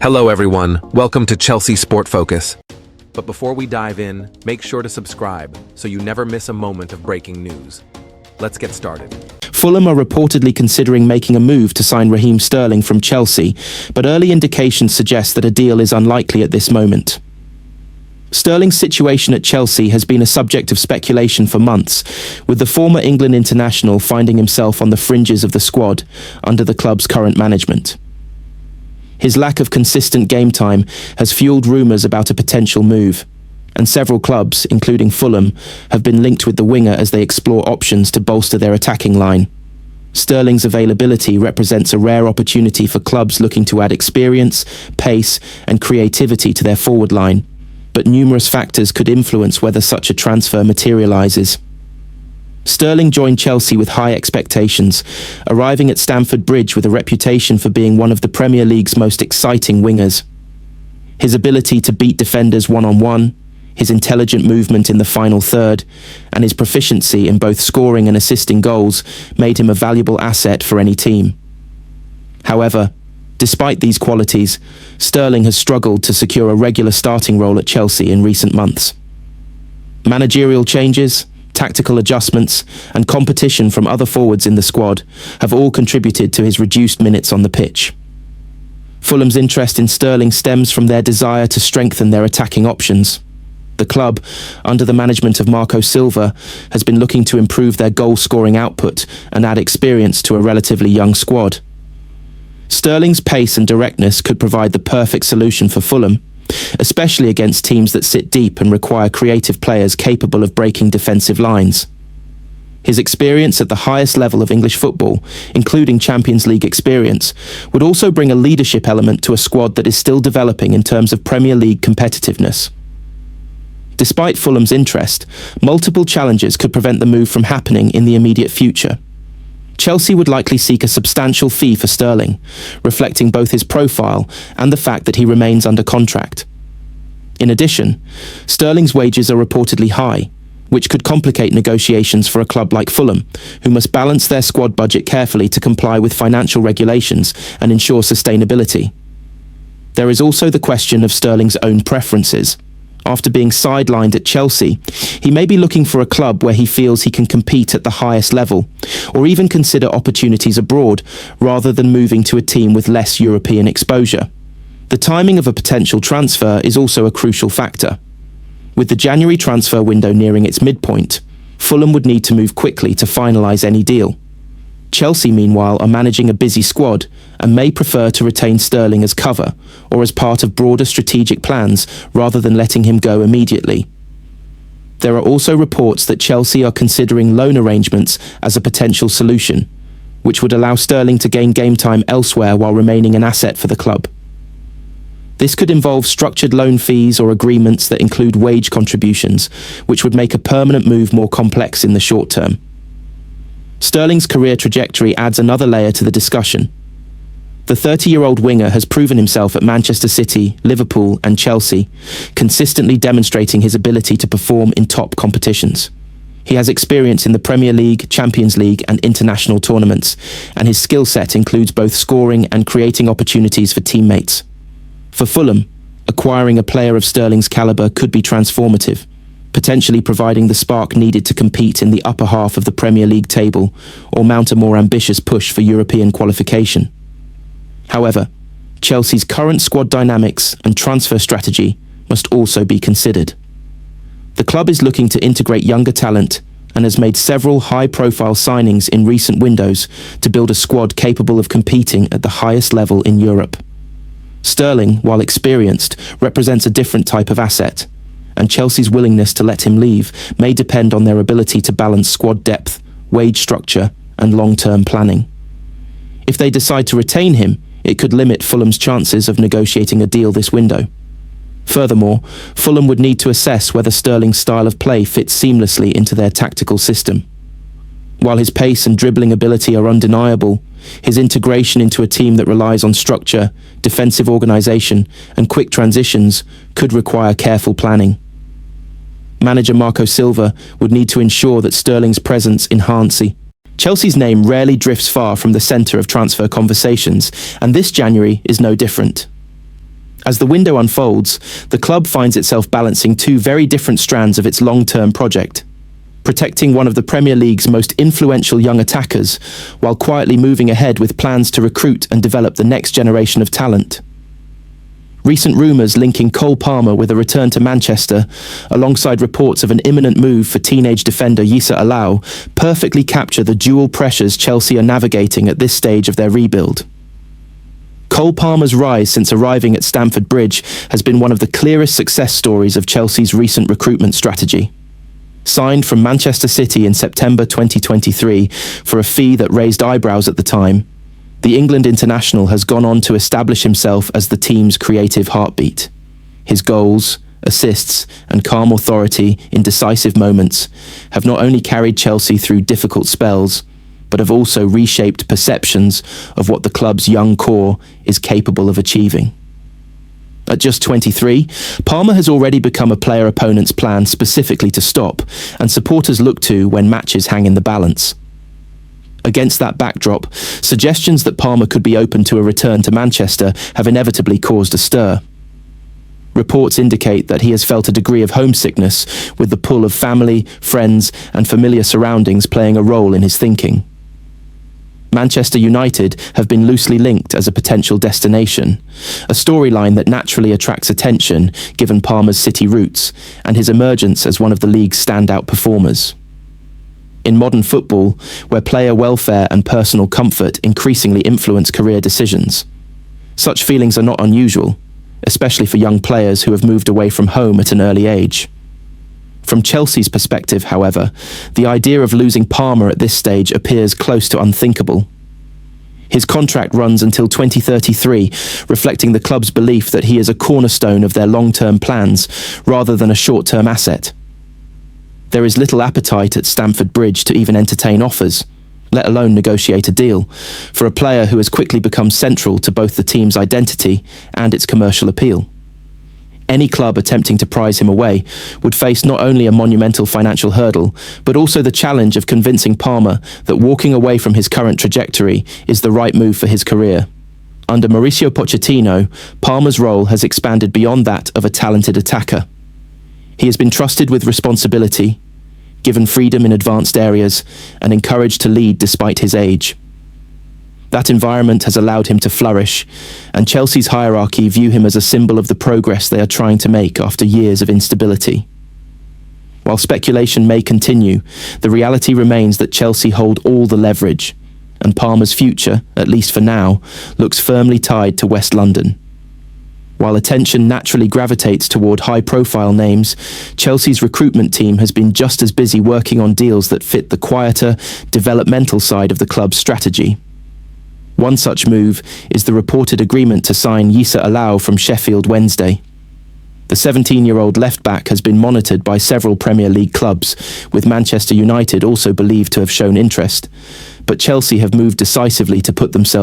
Hello everyone, welcome to Chelsea Sport Focus. But before we dive in, make sure to subscribe so you never miss a moment of breaking news. Let's get started. Fulham are reportedly considering making a move to sign Raheem Sterling from Chelsea, but early indications suggest that a deal is unlikely at this moment. Sterling's situation at Chelsea has been a subject of speculation for months, with the former England international finding himself on the fringes of the squad under the club's current management. His lack of consistent game time has fueled rumours about a potential move, and several clubs, including Fulham, have been linked with the winger as they explore options to bolster their attacking line. Sterling's availability represents a rare opportunity for clubs looking to add experience, pace, and creativity to their forward line, but numerous factors could influence whether such a transfer materialises. Sterling joined Chelsea with high expectations, arriving at Stamford Bridge with a reputation for being one of the Premier League's most exciting wingers. His ability to beat defenders one-on-one, his intelligent movement in the final third, and his proficiency in both scoring and assisting goals made him a valuable asset for any team. However, despite these qualities, Sterling has struggled to secure a regular starting role at Chelsea in recent months. Managerial changes, tactical adjustments, and competition from other forwards in the squad have all contributed to his reduced minutes on the pitch. Fulham's interest in Sterling stems from their desire to strengthen their attacking options. The club, under the management of Marco Silva, has been looking to improve their goal-scoring output and add experience to a relatively young squad. Sterling's pace and directness could provide the perfect solution for Fulham, especially against teams that sit deep and require creative players capable of breaking defensive lines. His experience at the highest level of English football, including Champions League experience, would also bring a leadership element to a squad that is still developing in terms of Premier League competitiveness. Despite Fulham's interest, multiple challenges could prevent the move from happening in the immediate future. Chelsea would likely seek a substantial fee for Sterling, reflecting both his profile and the fact that he remains under contract. In addition, Sterling's wages are reportedly high, which could complicate negotiations for a club like Fulham, who must balance their squad budget carefully to comply with financial regulations and ensure sustainability. There is also the question of Sterling's own preferences. After being sidelined at Chelsea, he may be looking for a club where he feels he can compete at the highest level, or even consider opportunities abroad, rather than moving to a team with less European exposure. The timing of a potential transfer is also a crucial factor. With the January transfer window nearing its midpoint, Fulham would need to move quickly to finalise any deal. Chelsea, meanwhile, are managing a busy squad and may prefer to retain Sterling as cover or as part of broader strategic plans rather than letting him go immediately. There are also reports that Chelsea are considering loan arrangements as a potential solution, which would allow Sterling to gain game time elsewhere while remaining an asset for the club. This could involve structured loan fees or agreements that include wage contributions, which would make a permanent move more complex in the short term. Sterling's career trajectory adds another layer to the discussion. The 30-year-old winger has proven himself at Manchester City, Liverpool and Chelsea, consistently demonstrating his ability to perform in top competitions. He has experience in the Premier League, Champions League and international tournaments, and his skill set includes both scoring and creating opportunities for teammates. For Fulham, acquiring a player of Sterling's calibre could be transformative, potentially providing the spark needed to compete in the upper half of the Premier League table or mount a more ambitious push for European qualification. However, Chelsea's current squad dynamics and transfer strategy must also be considered. The club is looking to integrate younger talent and has made several high-profile signings in recent windows to build a squad capable of competing at the highest level in Europe. Sterling, while experienced, represents a different type of asset, and Chelsea's willingness to let him leave may depend on their ability to balance squad depth, wage structure, and long-term planning. If they decide to retain him, it could limit Fulham's chances of negotiating a deal this window. Furthermore, Fulham would need to assess whether Sterling's style of play fits seamlessly into their tactical system. While his pace and dribbling ability are undeniable, his integration into a team that relies on structure, defensive organisation, and quick transitions could require careful planning. Manager Marco Silva would need to ensure that Sterling's presence enhances. Chelsea's name rarely drifts far from the centre of transfer conversations, and this January is no different. As the window unfolds, the club finds itself balancing two very different strands of its long-term project, protecting one of the Premier League's most influential young attackers, while quietly moving ahead with plans to recruit and develop the next generation of talent. Recent rumours linking Cole Palmer with a return to Manchester, alongside reports of an imminent move for teenage defender Yissa Alao, perfectly capture the dual pressures Chelsea are navigating at this stage of their rebuild. Cole Palmer's rise since arriving at Stamford Bridge has been one of the clearest success stories of Chelsea's recent recruitment strategy. Signed from Manchester City in September 2023 for a fee that raised eyebrows at the time, the England international has gone on to establish himself as the team's creative heartbeat. His goals, assists, and calm authority in decisive moments have not only carried Chelsea through difficult spells, but have also reshaped perceptions of what the club's young core is capable of achieving. At just 23, Palmer has already become a player opponents plan specifically to stop, and supporters look to when matches hang in the balance. Against that backdrop, suggestions that Palmer could be open to a return to Manchester have inevitably caused a stir. Reports indicate that he has felt a degree of homesickness, with the pull of family, friends, and familiar surroundings playing a role in his thinking. Manchester United have been loosely linked as a potential destination, a storyline that naturally attracts attention given Palmer's City roots and his emergence as one of the league's standout performers. In modern football, where player welfare and personal comfort increasingly influence career decisions, such feelings are not unusual, especially for young players who have moved away from home at an early age. From Chelsea's perspective, however, the idea of losing Palmer at this stage appears close to unthinkable. His contract runs until 2033, reflecting the club's belief that he is a cornerstone of their long-term plans rather than a short-term asset. There is little appetite at Stamford Bridge to even entertain offers, let alone negotiate a deal, for a player who has quickly become central to both the team's identity and its commercial appeal. Any club attempting to prize him away would face not only a monumental financial hurdle, but also the challenge of convincing Palmer that walking away from his current trajectory is the right move for his career. Under Mauricio Pochettino, Palmer's role has expanded beyond that of a talented attacker. He has been trusted with responsibility, given freedom in advanced areas, and encouraged to lead despite his age. That environment has allowed him to flourish, and Chelsea's hierarchy view him as a symbol of the progress they are trying to make after years of instability. While speculation may continue, the reality remains that Chelsea hold all the leverage, and Palmer's future, at least for now, looks firmly tied to West London. While attention naturally gravitates toward high-profile names, Chelsea's recruitment team has been just as busy working on deals that fit the quieter, developmental side of the club's strategy. One such move is the reported agreement to sign Yissa Alao from Sheffield Wednesday. The 17-year-old left-back has been monitored by several Premier League clubs, with Manchester United also believed to have shown interest. But Chelsea have moved decisively to put themselves